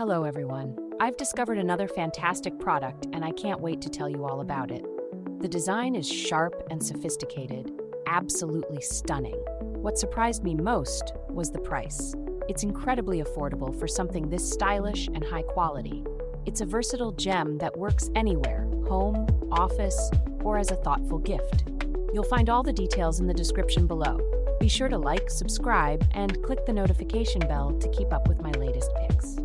Hello, everyone. I've discovered another fantastic product, and I can't wait to tell you all about it. The design is sharp and sophisticated, absolutely stunning. What surprised me most was the price. It's incredibly affordable for something this stylish and high quality. It's a versatile gem that works anywhere, home, office, or as a thoughtful gift. You'll find all the details in the description below. Be sure to like, subscribe, and click the notification bell to keep up with my latest picks.